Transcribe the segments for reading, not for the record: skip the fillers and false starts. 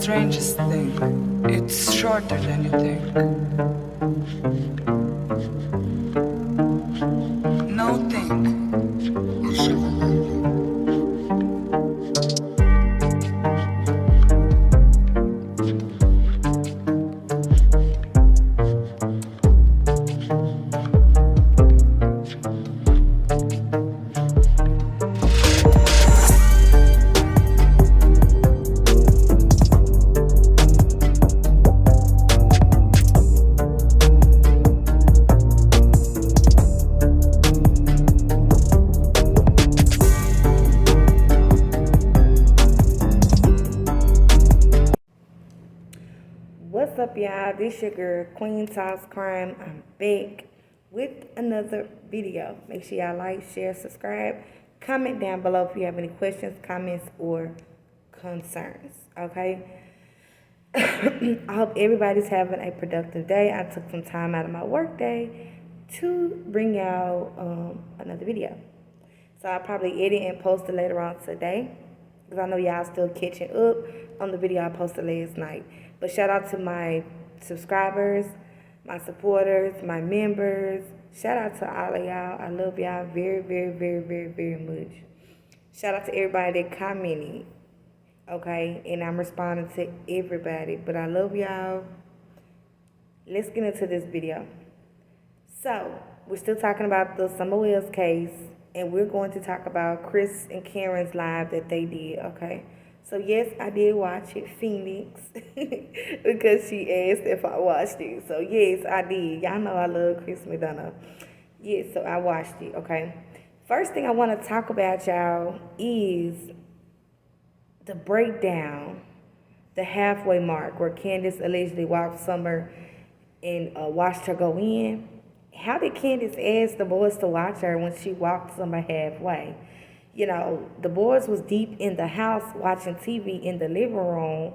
strangest thing. It's shorter than you think. No think. What's up, y'all? This your girl, Queen Talks Crime. I'm back with another video. Make sure y'all like, share, subscribe. Comment down below if you have any questions, comments, or concerns. Okay? I hope everybody's having a productive day. I took some time out of my work day to bring y'all another video. So I'll probably edit and post it later on today, because I know y'all still catching up on the video I posted last night. But shout out to my subscribers, my supporters, my members. Shout out to all of y'all. I love y'all very, very, very, very, very much. Shout out to everybody that commented, okay? And I'm responding to everybody. But I love y'all. Let's get into this video. So, we're still talking about the Summer Wells case. And we're going to talk about Chris and Karen's live that they did, okay? So, yes, I did watch it, Phoenix, because she asked if I watched it. So, yes, I did. Y'all know I love Chris McDonough. Yes, so I watched it, okay? First thing I want to talk about, y'all, is the breakdown, the halfway mark, where Candus allegedly walked Summer and watched her go in. How did Candus ask the boys to watch her when she walked Summer halfway? You know, the boys was deep in the house watching TV in the living room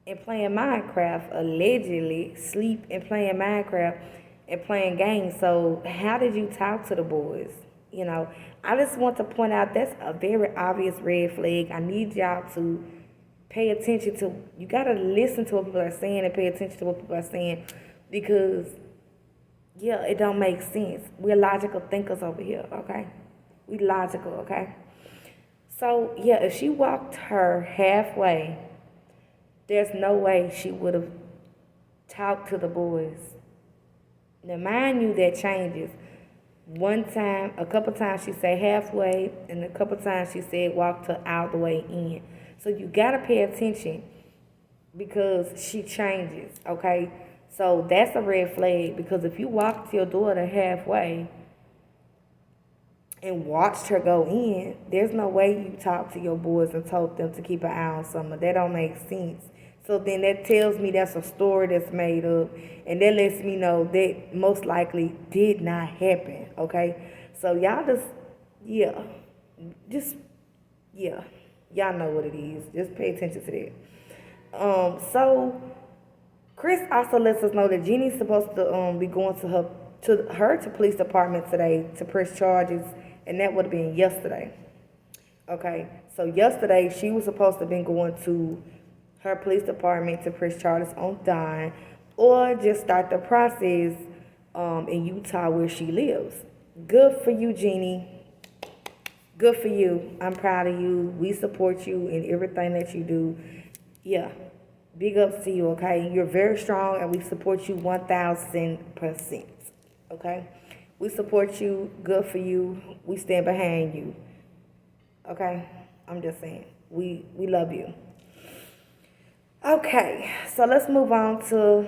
and playing Minecraft, allegedly sleep and playing Minecraft and playing games. So how did you talk to the boys? You know, I just want to point out that's a very obvious red flag. I need y'all to pay attention to, you got to listen to what people are saying and pay attention to what people are saying, because, yeah, it don't make sense. We're logical thinkers over here, okay? We logical, okay? So, yeah, if she walked her halfway, there's no way she would have talked to the boys. Now, mind you, that changes. One time, a couple times she said halfway, and a couple times she said walked her all the way in. So you got to pay attention, because she changes, okay? So that's a red flag, because if you walked your daughter halfway and watched her go in, there's no way you talked to your boys and told them to keep an eye on Summer. That don't make sense. So then that tells me that's a story that's made up, and that lets me know that most likely did not happen, okay? So y'all yeah, y'all know what it is. Just pay attention to that. So Chris also lets us know that Jeannie's supposed to be going to her police department today to press charges, and that would have been yesterday. Okay, so yesterday she was supposed to have been going to her police department to press charges on Don, or just start the process in Utah where she lives. Good for you, Jeannie. Good for you. I'm proud of you. We support you in everything that you do. Yeah. Big ups to you, okay? You're very strong, and we support you 1,000%, okay? We support you. Good for you. We stand behind you, okay? I'm just saying. We love you. Okay, so let's move on to,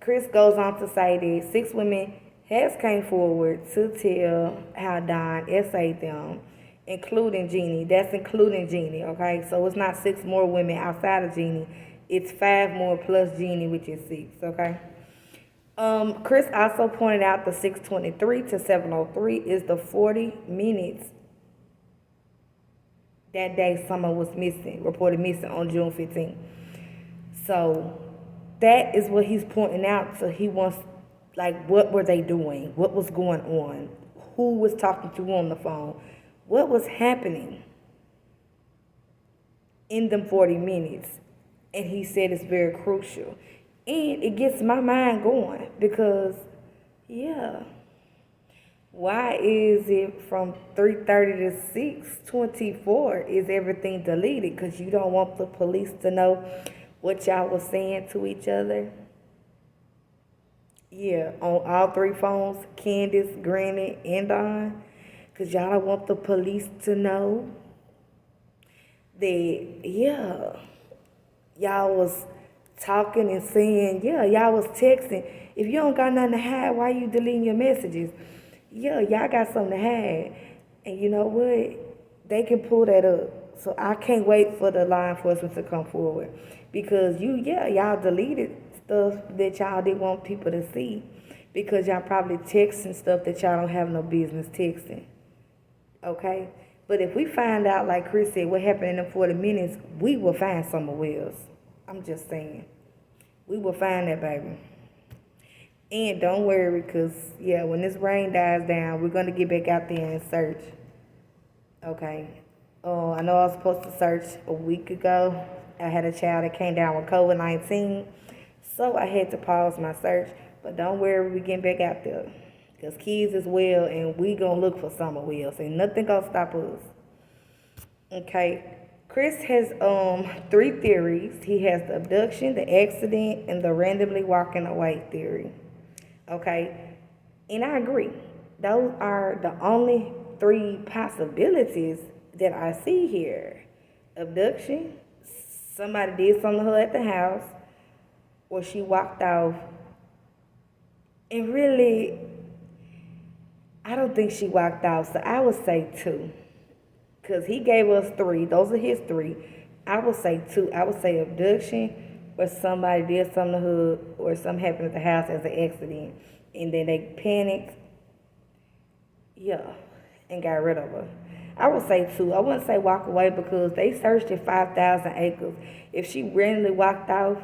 Chris goes on to say that 6 women has came forward to tell how Don essayed them, including Jeannie. That's including Jeannie, okay? So it's not 6 more women outside of Jeannie. It's 5 more plus Jeannie, which is 6, okay? Chris also pointed out the 6:23 to 7:03 is the 40 minutes that day Summer was missing, reported missing on June 15th. So that is what he's pointing out. So he wants, like, what were they doing? What was going on? Who was talking to who on the phone? What was happening in them 40 minutes? And he said it's very crucial. And it gets my mind going because, yeah, why is it from 3:30 to 6:24 is everything deleted? Because you don't want the police to know what y'all was saying to each other. Yeah, on all three phones, Candace, Granny, and Don. Because y'all don't want the police to know that, yeah, y'all was talking and saying, yeah, y'all was texting. If you don't got nothing to hide, why you deleting your messages? Yeah, y'all got something to hide. And you know what? They can pull that up. So I can't wait for the law enforcement to come forward. Because y'all deleted stuff that y'all didn't want people to see. Because y'all probably texting stuff that y'all don't have no business texting. Okay? But if we find out, like Chris said, what happened in them 40 minutes, we will find somewhere else. I'm just saying. We will find that, baby. And don't worry, because, yeah, when this rain dies down, we're going to get back out there and search. Okay. I know I was supposed to search a week ago. I had a child that came down with COVID-19. So I had to pause my search. But don't worry, we're getting back out there. Because kids is well, and we going to look for somewhere else. Ain't nothing going to stop us. Okay. Chris has 3 theories. He has the abduction, the accident, and the randomly walking away theory. Okay? And I agree. Those are the only 3 possibilities that I see here. Abduction, somebody did something to her at the house, or she walked off. And really, I don't think she walked off, so I would say 2. Because he gave us 3. Those are his 3. I would say 2. I would say abduction, or somebody did something to her, or something happened at the house as an accident. And then they panicked. Yeah. And got rid of her. I would say 2. I wouldn't say walk away because they searched at 5,000 acres. If she randomly walked off,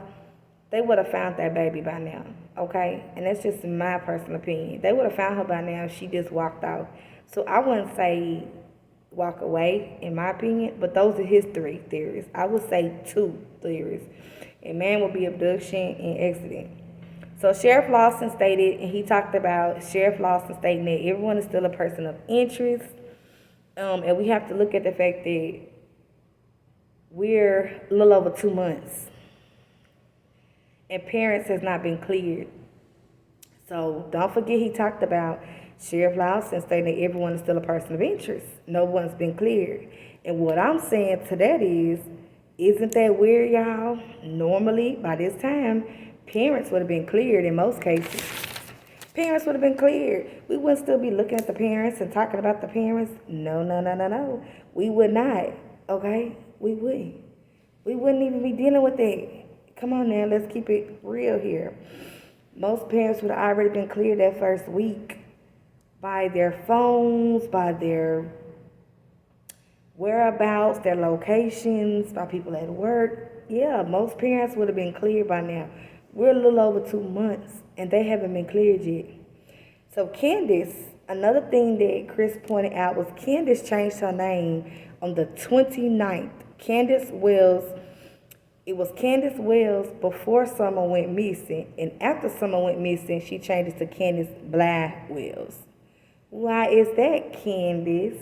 they would have found that baby by now. Okay? And that's just my personal opinion. They would have found her by now if she just walked off. So I wouldn't say walk away, in my opinion, but those are his 3 theories. I would say 2 theories. A man would be abduction and accident. So Sheriff Lawson stated, and he talked about Sheriff Lawson stating that everyone is still a person of interest. And we have to look at the fact that we're a little over 2 months. And parents has not been cleared. So don't forget he talked about Sheriff Lawson stating that everyone is still a person of interest. No one's been cleared. And what I'm saying to that is, isn't that weird, y'all? Normally, by this time, parents would have been cleared in most cases. Parents would have been cleared. We wouldn't still be looking at the parents and talking about the parents. No. We would not, okay? We wouldn't. We wouldn't even be dealing with that. Come on now, let's keep it real here. Most parents would have already been cleared that first week by their phones, by their whereabouts, their locations, by people at work. Yeah, most parents would have been cleared by now. We're a little over 2 months, and they haven't been cleared yet. So Candus, another thing that Chris pointed out was Candus changed her name on the 29th. Candus Wells. It was Candus Wells before Summer went missing, and after Summer went missing, she changed it to Candus Bly Wells. Why is that, Candus?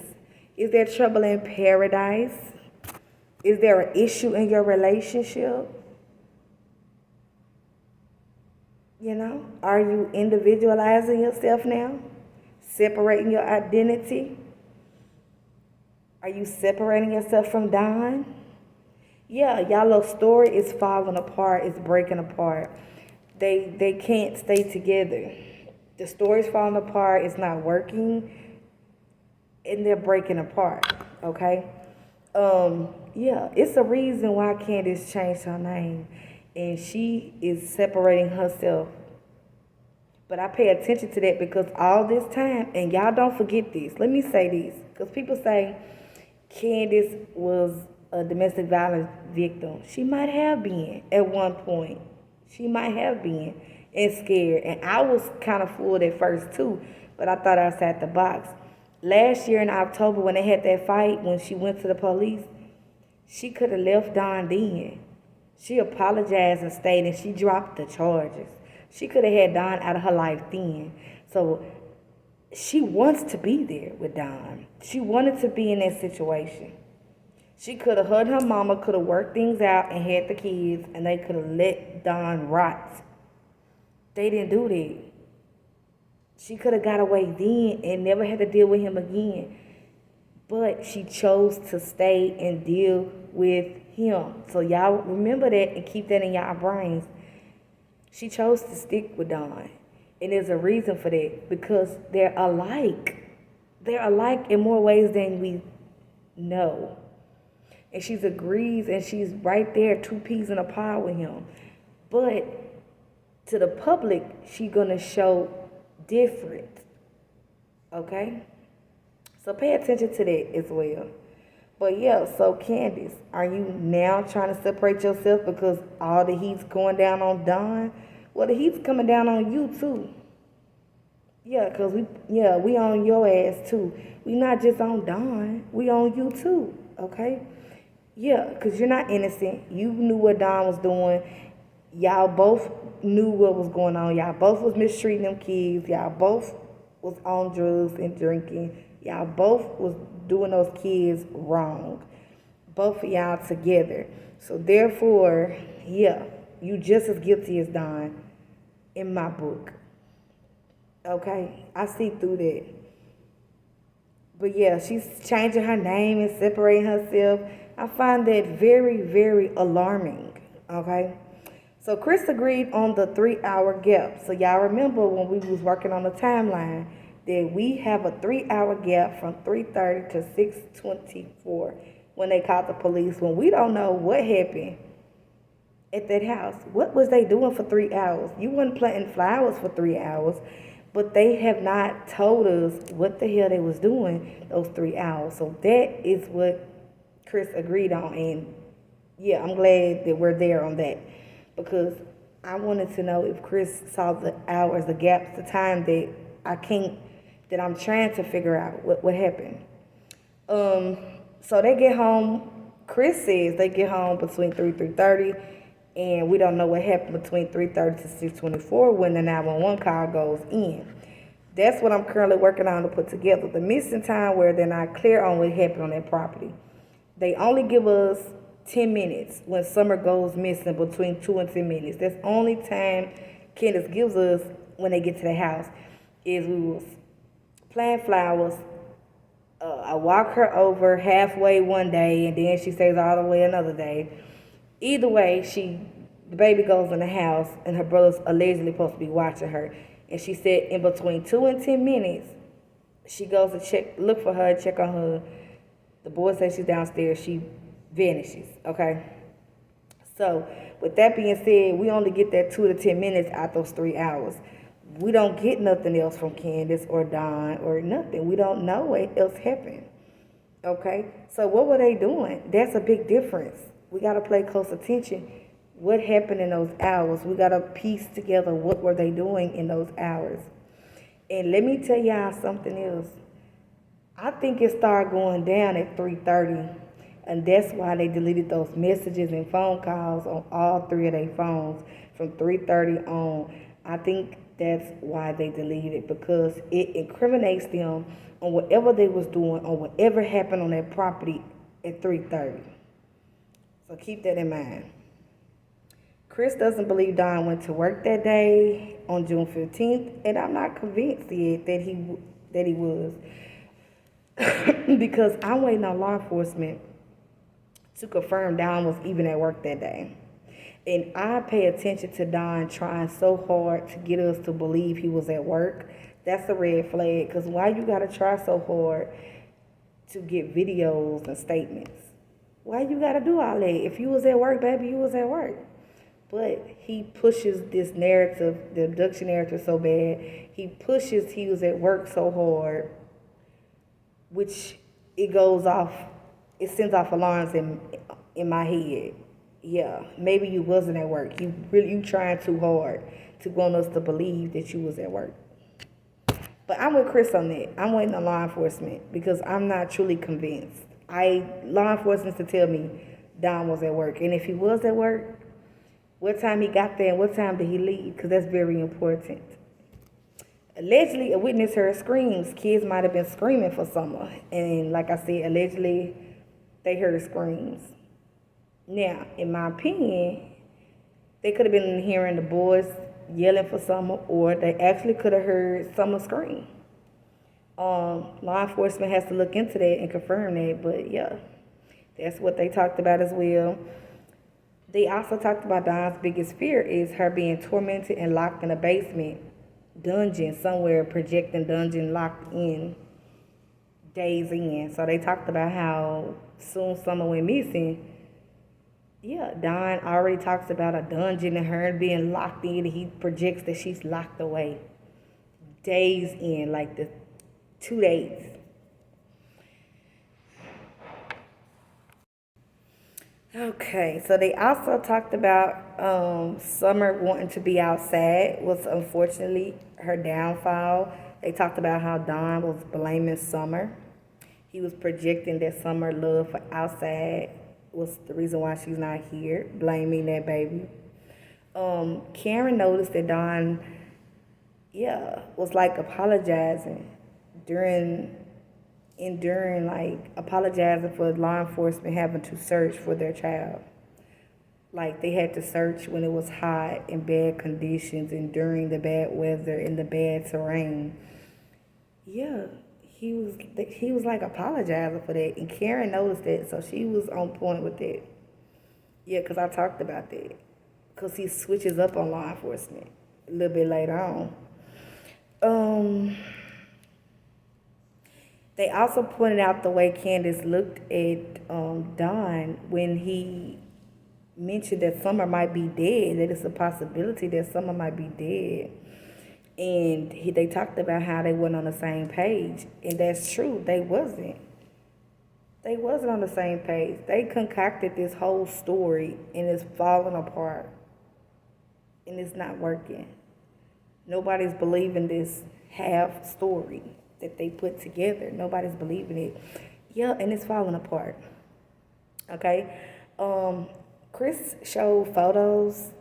Is there trouble in paradise? Is there an issue in your relationship? You know, are you individualizing yourself now? Separating your identity? Are you separating yourself from Don? Yeah, y'all little story is falling apart, it's breaking apart. They can't stay together. The story's falling apart, it's not working, and they're breaking apart, okay? Yeah, it's a reason why Candus changed her name, and she is separating herself. But I pay attention to that because all this time, and y'all don't forget this, let me say this, because people say Candus was a domestic violence victim. She might have been at one point. She might have been and scared. And I was kind of fooled at first too, but I thought outside the box. Last year in October when they had that fight, when she went to the police, she could have left Don then. She apologized and stayed, and she dropped the charges. She could have had Don out of her life then. So she wants to be there with Don. She wanted to be in that situation. She could have heard her mama, could have worked things out and had the kids, and they could have let Don rot. They didn't do that. She could have got away then and never had to deal with him again. But she chose to stay and deal with him. So y'all remember that and keep that in y'all brains. She chose to stick with Don. And there's a reason for that. Because they're alike. They're alike in more ways than we know. And she agrees and she's right there, two peas in a pod with him. But to the public, she's going to show different. Okay? So pay attention to that as well. But yeah, so Candus, are you now trying to separate yourself because all the heat's going down on Don? Well, the heat's coming down on you too. Yeah, because we on your ass too. We not just on Don, we on you too, okay? Yeah, because you're not innocent. You knew what Don was doing. Y'all both knew what was going on. Y'all both was mistreating them kids. Y'all both was on drugs and drinking. Y'all both was doing those kids wrong. Both of y'all together. So therefore, yeah, you just as guilty as Don in my book. Okay? I see through that. But yeah, she's changing her name and separating herself. I find that very, very alarming. Okay? So Chris agreed on the 3-hour gap. So y'all remember when we was working on the timeline that we have a 3-hour gap from 3:30 to 6:24 when they called the police, when we don't know what happened at that house. What was they doing for 3 hours? You weren't planting flowers for 3 hours, but they have not told us what the hell they was doing those 3 hours. So that is what Chris agreed on, and yeah, I'm glad that we're there on that, because I wanted to know if Chris saw the hours, the gaps, the time that I'm trying to figure out what happened. So they get home. Chris says they get home between 3:30, and we don't know what happened between 3:30 to 6:24 when the 911 call goes in. That's what I'm currently working on to put together. The missing time where they're not clear on what happened on that property. They only give us 10 minutes when Summer goes missing, between 2 and 10 minutes. That's the only time Candus gives us when they get to the house. Is we was planting flowers. I walk her over halfway one day, and then she stays all the way another day. Either way, the baby goes in the house, and her brother's allegedly supposed to be watching her. And she said in between 2 and 10 minutes, she goes to look for her, check on her. The boy says she's downstairs. She vanishes, okay? So with that being said, we only get that 2 to 10 minutes out those 3 hours. We don't get nothing else from Candus or Don or nothing. We don't know what else happened, okay? So what were they doing? That's a big difference. We got to pay close attention. What happened in those hours? We got to piece together what were they doing in those hours. And let me tell y'all something else. I think it started going down at 3:30, and that's why they deleted those messages and phone calls on all 3 of their phones from 3:30 on. I think that's why they deleted it, because it incriminates them on whatever they was doing, on whatever happened on that property at 3:30. So keep that in mind. Chris doesn't believe Don went to work that day on June 15th, and I'm not convinced yet that he was. Because I'm waiting on law enforcement to confirm Don was even at work that day. And I pay attention to Don trying so hard to get us to believe he was at work. That's a red flag, because why you got to try so hard to get videos and statements? Why you got to do all that? If you was at work, baby, you was at work. But he pushes this narrative, the abduction narrative, so bad. He pushes he was at work so hard, which it sends off alarms in my head. Yeah, maybe you wasn't at work. You trying too hard to want us to believe that you was at work. But I'm with Chris on that. I'm waiting on law enforcement because I'm not truly convinced. Law enforcement to tell me Don was at work. And if he was at work, What time he got there and what time did he leave? Because that's very important. Allegedly, a witness heard screams. Kids might have been screaming for Summer. And like I said, allegedly, they heard screams. Now, in my opinion, they could have been hearing the boys yelling for Summer, or they actually could have heard Summer scream. Law enforcement has to look into that and confirm that, but yeah, that's what they talked about as well. They also talked about Dawn's biggest fear is her being tormented and locked in a basement dungeon somewhere, projecting dungeon locked in days in. So they talked about how soon Summer went missing. Yeah, Dawn already talks about a dungeon and her being locked in. He projects that she's locked away days in, like the 2 days. Okay, so they also talked about Summer wanting to be outside was unfortunately her downfall. They talked about how Dawn was blaming Summer. He was projecting that Summer love for outside was the reason why she's not here, blaming that baby. Karen noticed that Dawn, was like apologizing during like apologizing for law enforcement having to search for their child. Like they had to search when it was hot and bad conditions and during the bad weather and the bad terrain. Yeah, he was like apologizing for that, and Karen noticed that, so she was on point with that. Yeah, because I talked about that. Because he switches up on law enforcement a little bit later on. They also pointed out the way Candus looked at Don when he mentioned that Summer might be dead, that it's a possibility that Summer might be dead. And they talked about how they weren't on the same page. And that's true, they wasn't. They wasn't on the same page. They concocted this whole story and it's falling apart. And it's not working. Nobody's believing this half story that they put together. Nobody's believing it. Yeah, and it's falling apart. Okay? Chris showed photos,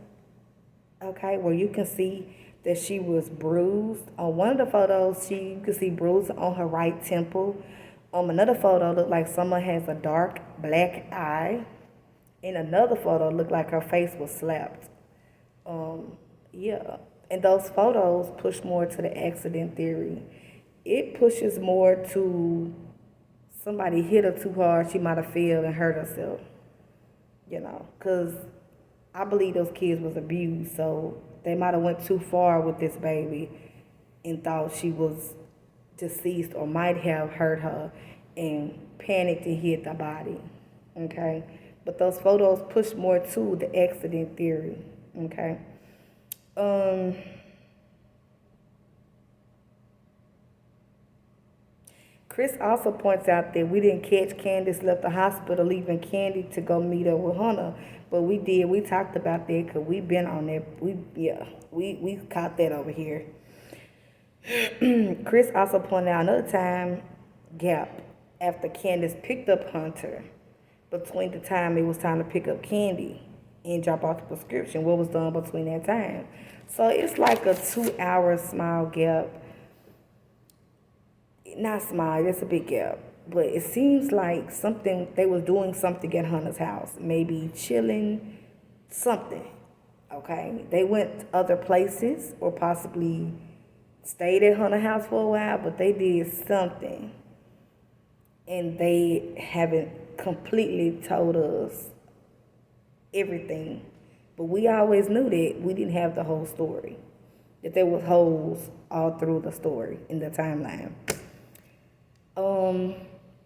okay, where you can see that she was bruised. On one of the photos, you can see bruises on her right temple. Another photo looked like someone has a dark black eye. In another photo, looked like her face was slapped. Yeah. And those photos push more to the accident theory. It pushes more to somebody hit her too hard, she might have fell and hurt herself. You know, because I believe those kids was abused, so they might have went too far with this baby and thought she was deceased or might have hurt her and panicked and hit the body. Okay? But those photos push more to the accident theory. Okay? Chris also points out that we didn't catch Candus left the hospital leaving Candy to go meet up with Hunter, but we did. We talked about that because we've been on that. We caught that over here. Chris also pointed out another time gap after Candus picked up Hunter between the time it was time to pick up Candy and drop off the prescription. What was done between that time? So it's like a 2-hour small gap. Not small, it's a big gap. But it seems like they was doing something at Hunter's house. Maybe chilling, something. Okay? They went other places or possibly stayed at Hunter's house for a while, but they did something. And they haven't completely told us everything. But we always knew that we didn't have the whole story. That there was holes all through the story in the timeline.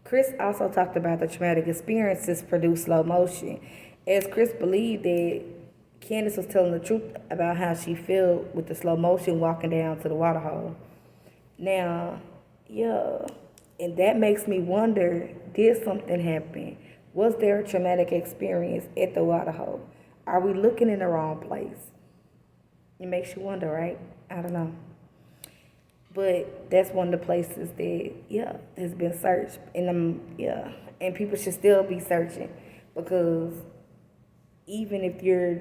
Chris also talked about the traumatic experiences produce slow motion. As Chris believed that Candus was telling the truth about how she felt with the slow motion walking down to the water hole. Now, and that makes me wonder, did something happen? Was there a traumatic experience at the water hole? Are we looking in the wrong place? It makes you wonder, right? I don't know. But that's one of the places that, has been searched. And and people should still be searching, because even if you're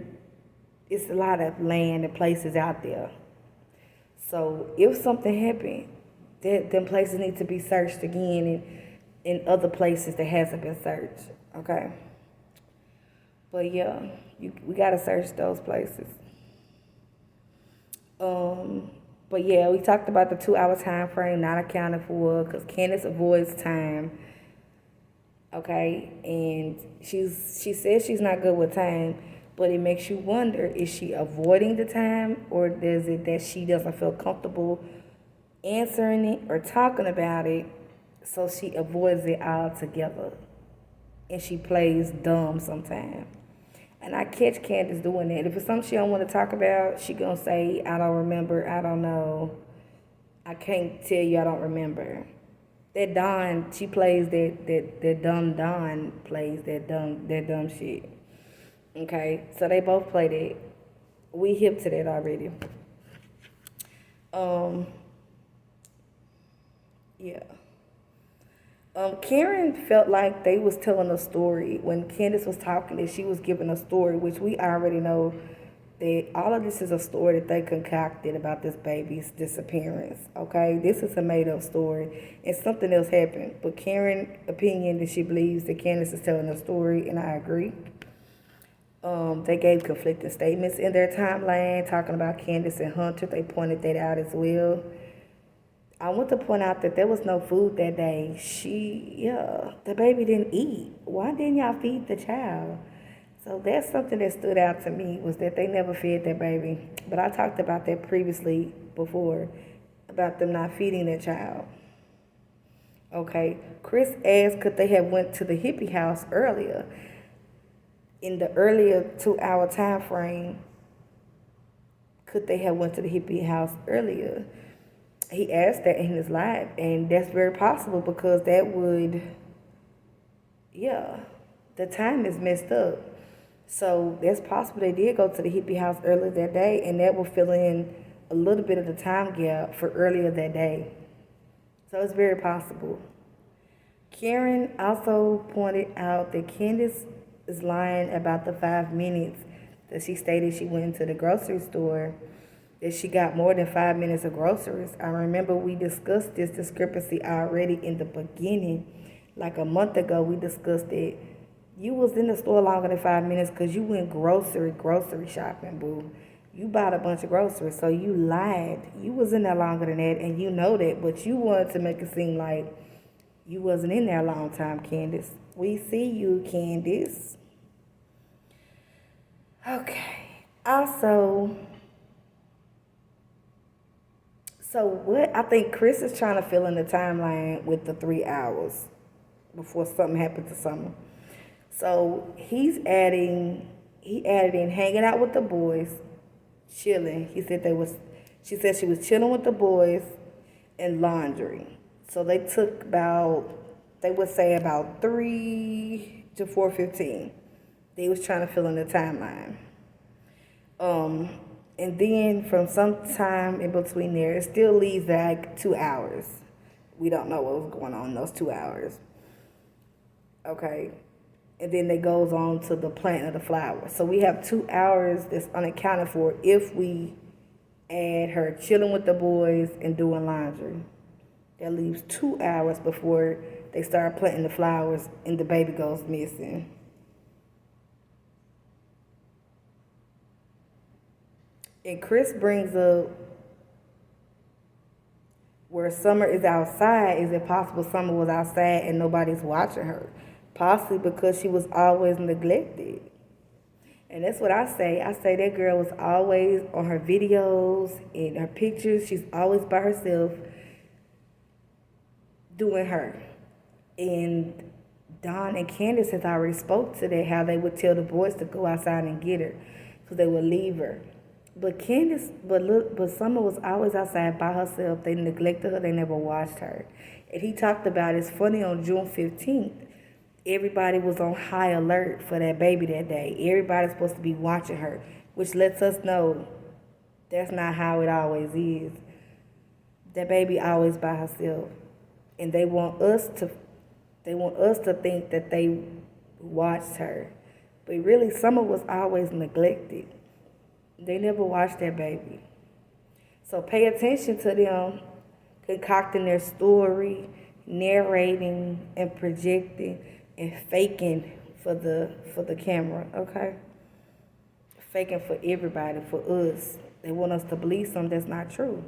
it's a lot of land and places out there. So if something happened, them places need to be searched again and in other places that hasn't been searched. Okay. But yeah, we gotta search those places. But yeah, we talked about the 2 hour time frame not accounted for because Candace avoids time. Okay, and she says she's not good with time, but it makes you wonder: is she avoiding the time, or is it that she doesn't feel comfortable answering it or talking about it, so she avoids it altogether, and she plays dumb sometimes. And I catch Candace doing that. If it's something she don't want to talk about, she gonna say, "I don't remember. I don't know. I can't tell you. I don't remember." That Dawn, she plays that dumb Dawn plays that dumb shit. Okay, so they both play that. We hip to that already. Yeah. Karen felt like they was telling a story when Candace was talking, that she was giving a story, which we already know that all of this is a story that they concocted about this baby's disappearance. Okay, this is a made up story, and something else happened. But Karen's opinion that she believes that Candace is telling a story, and I agree. They gave conflicting statements in their timeline talking about Candace and Hunter. They pointed that out as well. I want to point out that there was no food that day. The baby didn't eat. Why didn't y'all feed the child? So that's something that stood out to me, was that they never fed that baby. But I talked about that previously before, about them not feeding their child. Okay, Chris asked could they have went to the hippie house earlier. In the earlier 2 hour time frame, could they have went to the hippie house earlier? He asked that in his live, and that's very possible because that would, the time is messed up. So that's possible they did go to the hippie house earlier that day, and that will fill in a little bit of the time gap for earlier that day. So it's very possible. Karen also pointed out that Candace is lying about the 5 minutes that she stated she went into the grocery store, that she got more than 5 minutes of groceries. I remember we discussed this discrepancy already in the beginning. Like a month ago, we discussed it. You was in the store longer than 5 minutes because you went grocery shopping, boo. You bought a bunch of groceries, so you lied. You was in there longer than that, and you know that, but you wanted to make it seem like you wasn't in there a long time, Candace. We see you, Candace. Okay. Also, so what I think Chris is trying to fill in the timeline with the 3 hours before something happened to Summer. So he added in hanging out with the boys, chilling. She said she was chilling with the boys and laundry. So they took they would say about 3 to 4:15. They was trying to fill in the timeline. And then from some time in between there, it still leaves like 2 hours. We don't know what was going on in those 2 hours. Okay. And then it goes on to the planting of the flower. So we have 2 hours that's unaccounted for if we add her chilling with the boys and doing laundry. That leaves 2 hours before they start planting the flowers and the baby goes missing. And Chris brings up where Summer is outside. Is it possible Summer was outside and nobody's watching her? Possibly because she was always neglected. And that's what I say. I say that girl was always on her videos and her pictures. She's always by herself doing her. And Dawn and Candace has already spoke to that, how they would tell the boys to go outside and get her. So they would leave her. But Summer was always outside by herself. They neglected her. They never watched her. And he talked about it's funny on June 15th. Everybody was on high alert for that baby that day. Everybody's supposed to be watching her, which lets us know that's not how it always is. That baby always by herself, and they want us to think that they watched her, but really Summer was always neglected. They never watched that baby. So pay attention to them concocting their story, narrating and projecting and faking for the camera, okay? Faking for everybody, for us. They want us to believe something that's not true.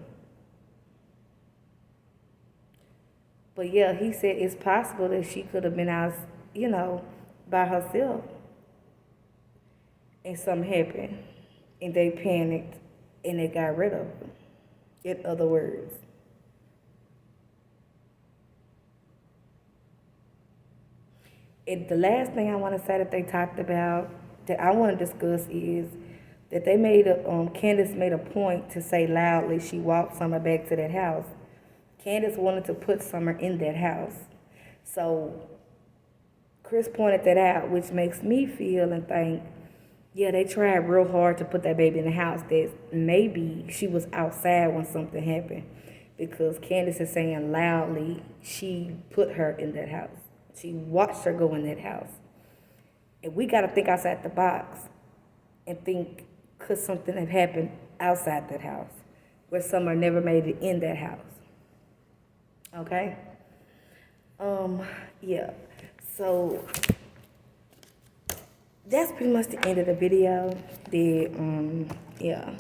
But yeah, he said it's possible that she could have been out, by herself. And something happened. And they panicked and they got rid of her. In other words. And the last thing I want to say that they talked about, that I want to discuss, is that they made Candus made a point to say loudly she walked Summer back to that house. Candus wanted to put Summer in that house. So Chris pointed that out, which makes me feel and think, yeah, they tried real hard to put that baby in the house, that maybe she was outside when something happened. Because Candus is saying loudly she put her in that house. She watched her go in that house. And we got to think outside the box and think, could something have happened outside that house where Summer never made it in that house? Okay? Yeah. So that's pretty much the end of the video. Yeah.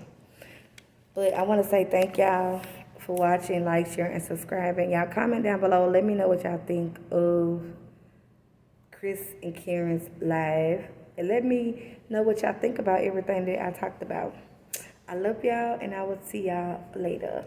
But I want to say thank y'all for watching, like, share, and subscribing. Y'all comment down below. Let me know what y'all think of Chris and Karen's live. And let me know what y'all think about everything that I talked about. I love y'all, and I will see y'all later.